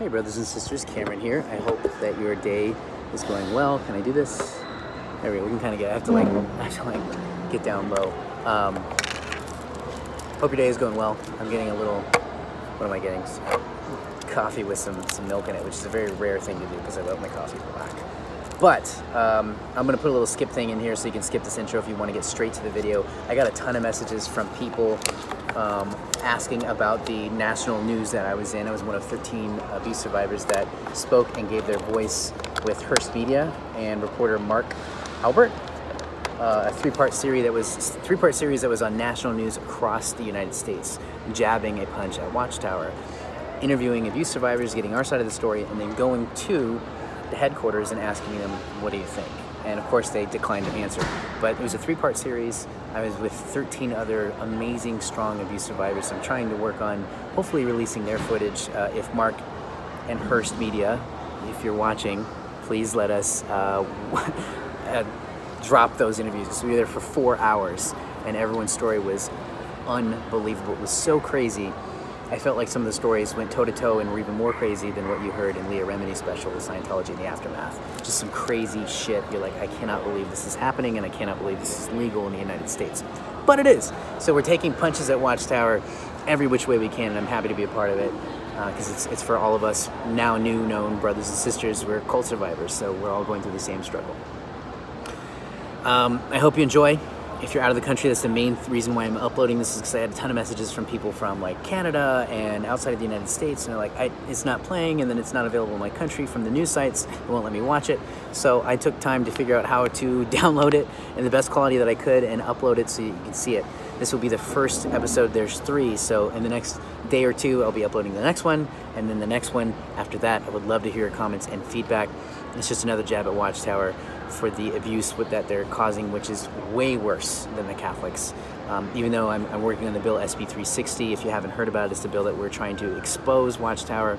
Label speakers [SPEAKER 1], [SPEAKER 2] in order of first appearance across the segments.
[SPEAKER 1] Hey brothers and sisters, Cameron here. I hope that your day is going well. Can I do this? There we go. We can kind of get, I have to get down low. Hope your day is going well. I'm getting a little, what am I getting? Coffee with some milk in it, which is a very rare thing to do because I love my coffee black. But I'm gonna put a little skip thing in here so you can skip this intro if you want to get straight to the video. I got a ton of messages from people asking about the national news that I was in. I was one of 13 abuse survivors that spoke and gave their voice with Hearst Media and reporter Mark Albert. A three-part series that was on national news across the United States, jabbing a punch at Watchtower, interviewing abuse survivors, getting our side of the story, and then going to the headquarters and asking them, what do you think? And of course they declined to answer. But it was a three-part series. I was with 13 other amazing, strong abuse survivors. I'm trying to work on hopefully releasing their footage. If Mark and Hearst Media, if you're watching, please let us drop those interviews. We were there for 4 hours and everyone's story was unbelievable. It was so crazy. I felt like some of the stories went toe-to-toe and were even more crazy than what you heard in Leah Remini's special, Scientology in the Aftermath. Just some crazy shit. You're like, I cannot believe this is happening and I cannot believe this is legal in the United States. But it is. So we're taking punches at Watchtower every which way we can, and I'm happy to be a part of it because it's for all of us now new known brothers and sisters. We're cult survivors, so we're all going through the same struggle. I hope you enjoy. If you're out of the country, that's the main reason why I'm uploading this, is because I had a ton of messages from people from like Canada and outside of the United States, and they're like, it's not playing, and then it's not available in my country from the news sites. They won't let me watch it. So I took time to figure out how to download it in the best quality that I could and upload it so you can see it. This will be the first episode. There's 3, so in the next day or 2, I'll be uploading the next one, and then the next one after that. I would love to hear your comments and feedback. It's just another jab at Watchtower for the abuse that they're causing, which is way worse than the Catholics. Even though I'm working on the bill SB 360, if you haven't heard about it, it's the bill that we're trying to expose Watchtower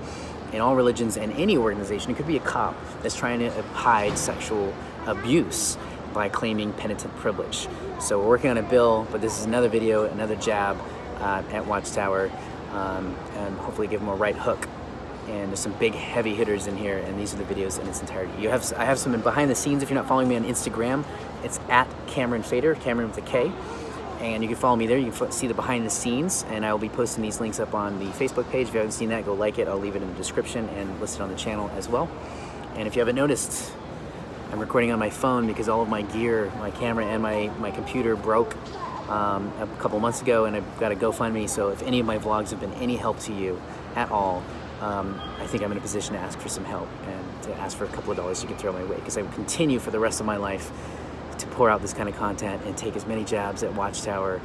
[SPEAKER 1] in all religions and any organization. It could be a cop that's trying to hide sexual abuse by claiming penitent privilege. So we're working on a bill, but this is another video, another jab at Watchtower, and hopefully give them a right hook. And there's some big heavy hitters in here, and these are the videos in its entirety. I have some in behind the scenes. If you're not following me on Instagram, it's at Cameron Fader, Cameron with a K, and you can follow me there. You can see the behind the scenes, and I will be posting these links up on the Facebook page. If you haven't seen that, go like it. I'll leave it in the description and list it on the channel as well. And if you haven't noticed, I'm recording on my phone because all of my gear, my camera and my computer broke a couple months ago, and I've got a GoFundMe. So if any of my vlogs have been any help to you at all, I think I'm in a position to ask for some help and to ask for a couple of dollars you can throw my way, because I will continue for the rest of my life to pour out this kind of content and take as many jabs at Watchtower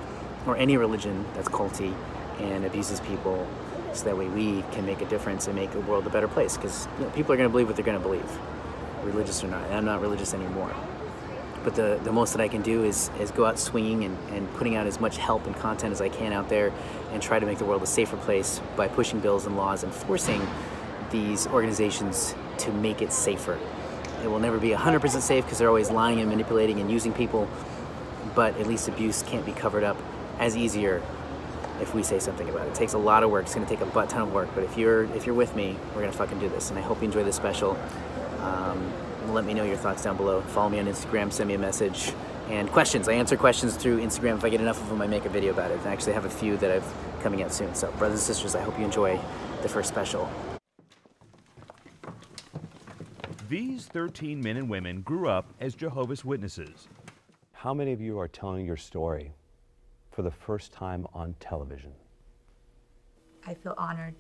[SPEAKER 1] or any religion that's culty and abuses people, so that way we can make a difference and make the world a better place, because people are going to believe what they're going to believe, religious or not, and I'm not religious anymore. But the most that I can do is go out swinging and putting out as much help and content as I can out there, and try to make the world a safer place by pushing bills and laws and forcing these organizations to make it safer. It will never be 100% safe because they're always lying and manipulating and using people, but at least abuse can't be covered up as easier if we say something about it. It takes a lot of work. It's going to take a butt ton of work, but if you're with me, we're going to fucking do this, and I hope you enjoy this special. Let me know your thoughts down below. Follow me on Instagram, send me a message, and questions. I answer questions through Instagram. If I get enough of them, I make a video about it. I actually have a few that I've coming out soon. So brothers and sisters, I hope you enjoy the first special.
[SPEAKER 2] These 13 men and women grew up as Jehovah's Witnesses.
[SPEAKER 3] How many of you are telling your story for the first time on television?
[SPEAKER 4] I feel honored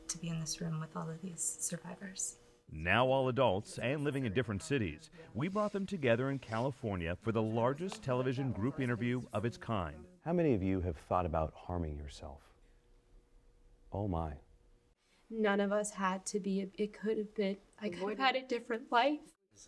[SPEAKER 4] to be in this room with all of these survivors.
[SPEAKER 2] Now all adults and living in different cities, we brought them together in California for the largest television group interview of its kind.
[SPEAKER 3] How many of you have thought about harming yourself? Oh my.
[SPEAKER 5] None of us had to be, it could have been, I could have had a different life.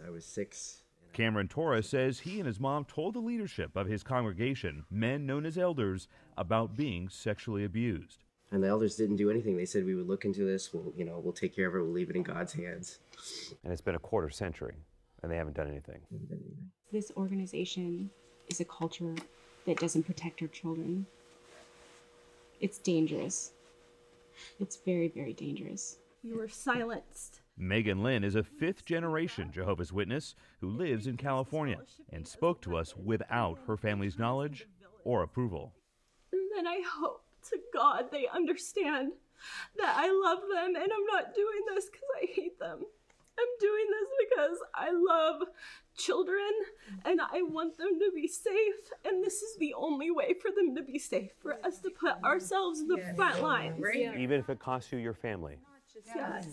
[SPEAKER 1] I was 6.
[SPEAKER 2] Cameron Torres says he and his mom told the leadership of his congregation, men known as elders, about being sexually abused.
[SPEAKER 1] And the elders didn't do anything. They said, we would look into this. We'll take care of it. We'll leave it in God's hands.
[SPEAKER 3] And it's been a quarter century, and they haven't done anything.
[SPEAKER 5] This organization is a culture that doesn't protect our children. It's dangerous. It's very, very dangerous.
[SPEAKER 6] You were silenced.
[SPEAKER 2] Megan Lynn is a fifth-generation Jehovah's Witness who lives in California and spoke to us without her family's knowledge or approval.
[SPEAKER 6] And then I hope to God they understand that I love them and I'm not doing this because I hate them. I'm doing this because I love children and I want them to be safe, and this is the only way for them to be safe, for us to put ourselves in the front lines.
[SPEAKER 3] Even if it costs you your family.
[SPEAKER 6] Yes.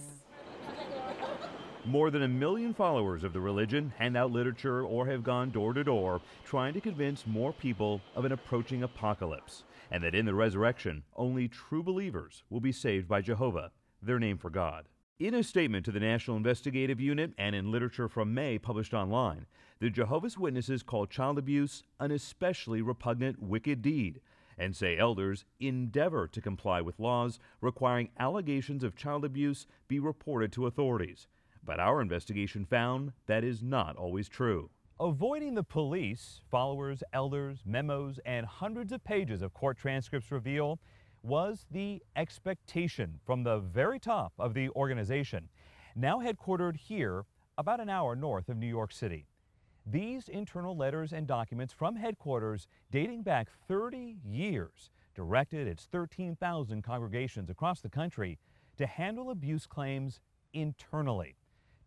[SPEAKER 2] More than 1 million followers of the religion hand out literature or have gone door to door trying to convince more people of an approaching apocalypse, and that in the resurrection, only true believers will be saved by Jehovah, their name for God. In a statement to the National Investigative Unit and in literature from May published online, the Jehovah's Witnesses call child abuse an especially repugnant, wicked deed, and say elders endeavor to comply with laws requiring allegations of child abuse be reported to authorities. But our investigation found that is not always true. Avoiding the police, followers, elders, memos, and hundreds of pages of court transcripts reveal was the expectation from the very top of the organization, now headquartered here about an hour north of New York City. These internal letters and documents from headquarters dating back 30 years directed its 13,000 congregations across the country to handle abuse claims internally,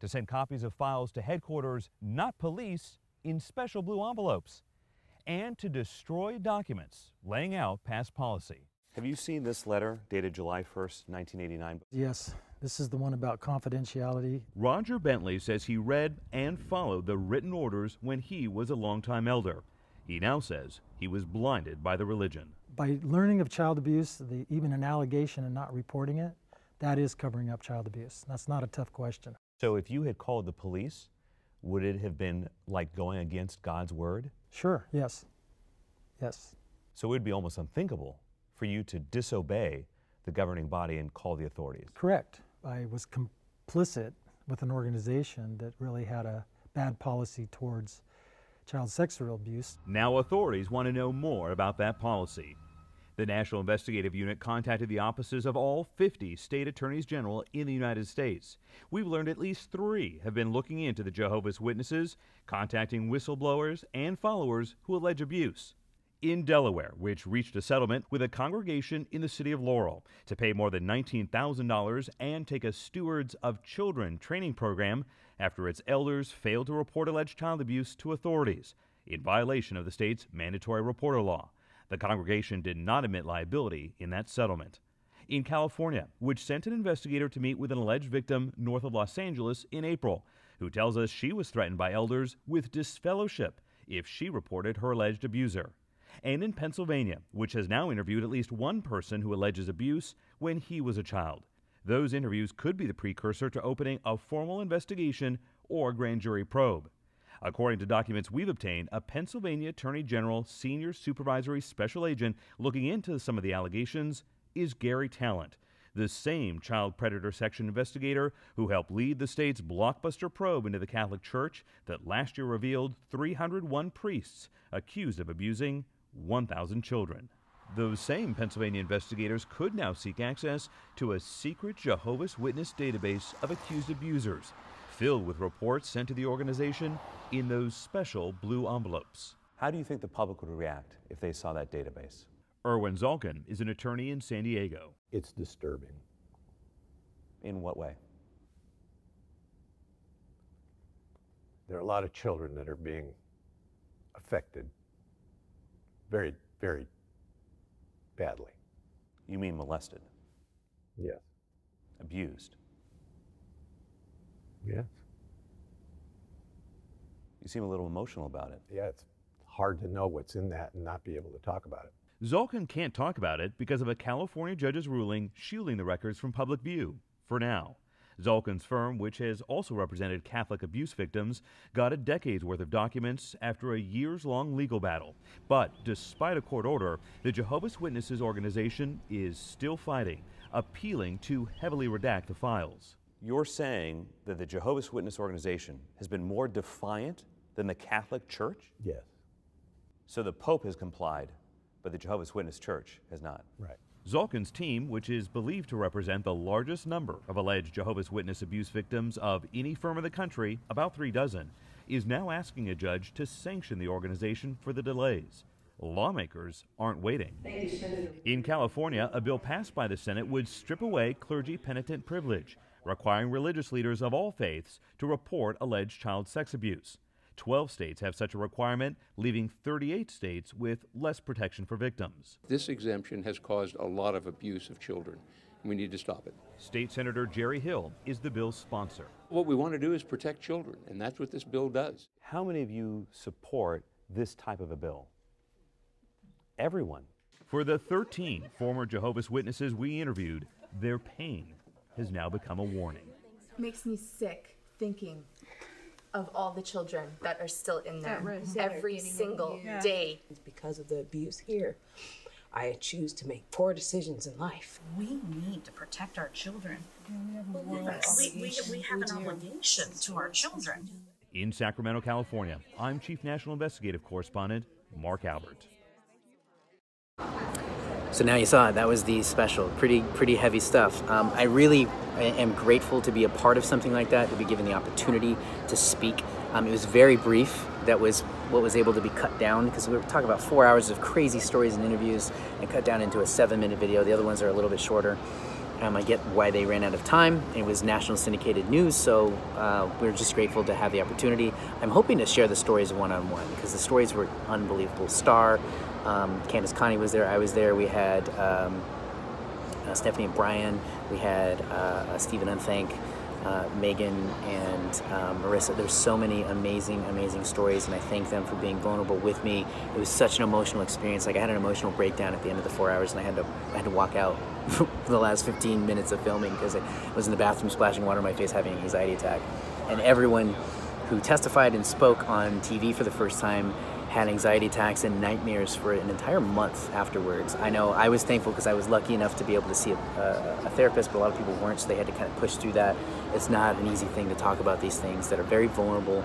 [SPEAKER 2] to send copies of files to headquarters, not police, in special blue envelopes, and to destroy documents laying out past policy.
[SPEAKER 3] Have you seen this letter dated July 1st, 1989?
[SPEAKER 7] Yes, this is the one about confidentiality.
[SPEAKER 2] Roger Bentley says he read and followed the written orders when he was a longtime elder. He now says he was blinded by the religion.
[SPEAKER 7] By learning of child abuse, even an allegation and not reporting it, that is covering up child abuse. That's not a tough question.
[SPEAKER 3] So if you had called the police, would it have been like going against God's word?
[SPEAKER 7] Sure, yes. Yes.
[SPEAKER 3] So it would be almost unthinkable for you to disobey the governing body and call the authorities.
[SPEAKER 7] Correct. I was complicit with an organization that really had a bad policy towards child sexual abuse.
[SPEAKER 2] Now authorities want to know more about that policy. The National Investigative Unit contacted the offices of all 50 state attorneys general in the United States. We've learned at least 3 have been looking into the Jehovah's Witnesses, contacting whistleblowers and followers who allege abuse. In Delaware, which reached a settlement with a congregation in the city of Laurel to pay more than $19,000 and take a Stewards of Children training program after its elders failed to report alleged child abuse to authorities in violation of the state's mandatory reporter law. The congregation did not admit liability in that settlement. In California, which sent an investigator to meet with an alleged victim north of Los Angeles in April, who tells us she was threatened by elders with disfellowship if she reported her alleged abuser. And in Pennsylvania, which has now interviewed at least one person who alleges abuse when he was a child. Those interviews could be the precursor to opening a formal investigation or grand jury probe. According to documents we've obtained, a Pennsylvania Attorney General Senior Supervisory Special Agent looking into some of the allegations is Gary Talent, the same child predator section investigator who helped lead the state's blockbuster probe into the Catholic Church that last year revealed 301 priests accused of abusing 1,000 children. Those same Pennsylvania investigators could now seek access to a secret Jehovah's Witness database of accused abusers, filled with reports sent to the organization in those special blue envelopes.
[SPEAKER 3] How do you think the public would react if they saw that database?
[SPEAKER 2] Erwin Zalkin is an attorney in San Diego.
[SPEAKER 8] It's disturbing.
[SPEAKER 3] In what way?
[SPEAKER 8] There are a lot of children that are being affected very, very badly.
[SPEAKER 3] You mean molested?
[SPEAKER 8] Yes.
[SPEAKER 3] Abused?
[SPEAKER 8] Yes.
[SPEAKER 3] You seem a little emotional about it.
[SPEAKER 8] Yeah, it's hard to know what's in that and not be able to talk about it.
[SPEAKER 2] Zalkin can't talk about it because of a California judge's ruling shielding the records from public view, for now. Zalkin's firm, which has also represented Catholic abuse victims, got a decade's worth of documents after a years-long legal battle. But despite a court order, the Jehovah's Witnesses organization is still fighting, appealing to heavily redact the files.
[SPEAKER 3] You're saying that the Jehovah's Witness organization has been more defiant than the Catholic Church?
[SPEAKER 8] Yes.
[SPEAKER 3] So the Pope has complied, but the Jehovah's Witness Church has not?
[SPEAKER 8] Right.
[SPEAKER 2] Zolkin's team, which is believed to represent the largest number of alleged Jehovah's Witness abuse victims of any firm in the country, about 3 dozen, is now asking a judge to sanction the organization for the delays. Lawmakers aren't waiting. In California, a bill passed by the Senate would strip away clergy penitent privilege, requiring religious leaders of all faiths to report alleged child sex abuse. 12 states have such a requirement, leaving 38 states with less protection for victims.
[SPEAKER 9] This exemption has caused a lot of abuse of children. We need to stop it.
[SPEAKER 2] State Senator Jerry Hill is the bill's sponsor.
[SPEAKER 9] What we want to do is protect children, and that's what this bill does.
[SPEAKER 3] How many of you support this type of a bill? Everyone.
[SPEAKER 2] For the 13 former Jehovah's Witnesses we interviewed, their pain has now become a warning.
[SPEAKER 4] It makes me sick thinking of all the children that are still in there every single day.
[SPEAKER 10] It's because of the abuse here. I choose to make poor decisions in life.
[SPEAKER 11] We need to protect our children. We have an obligation to our children.
[SPEAKER 2] In Sacramento, California, I'm Chief National Investigative Correspondent Mark Albert.
[SPEAKER 1] So now you saw it. That was the special. Pretty heavy stuff. I really am grateful to be a part of something like that, to be given the opportunity to speak. It was very brief. That was what was able to be cut down, because we were talking about 4 hours of crazy stories and interviews and cut down into a 7-minute video. The other ones are a little bit shorter. I get why they ran out of time. It was national syndicated news, so we're just grateful to have the opportunity. I'm hoping to share the stories one-on-one, because the stories were unbelievable. Star, Candace Connie was there, I was there. We had Stephanie and Brian, we had Stephen Unthank, Megan and Marissa. There's so many amazing stories, and I thank them for being vulnerable with me. It was such an emotional experience. Like, I had an emotional breakdown at the end of the 4 hours, and I had to walk out for the last 15 minutes of filming because I was in the bathroom splashing water in my face, having an anxiety attack. And everyone who testified and spoke on TV for the first time had anxiety attacks and nightmares for an entire month afterwards. I know I was thankful because I was lucky enough to be able to see a therapist, but a lot of people weren't, so they had to kind of push through that. It's not an easy thing to talk about these things that are very vulnerable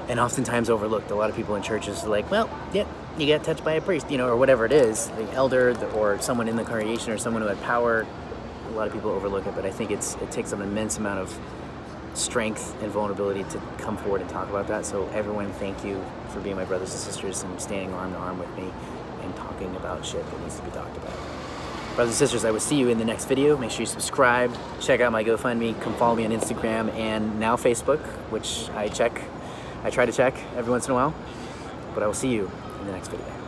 [SPEAKER 1] and oftentimes overlooked. A lot of people in churches are like, well, yeah, you got touched by a priest, or whatever it is, the elder or someone in the congregation or someone who had power. A lot of people overlook it, but I think it takes an immense amount of strength and vulnerability to come forward and talk about that. So everyone, thank you for being my brothers and sisters and standing arm to arm with me and talking about shit that needs to be talked about. Brothers and sisters, I will see you in the next video. Make sure you subscribe, check out my GoFundMe, come follow me on Instagram and now Facebook, which I try to check every once in a while, but I will see you in the next video.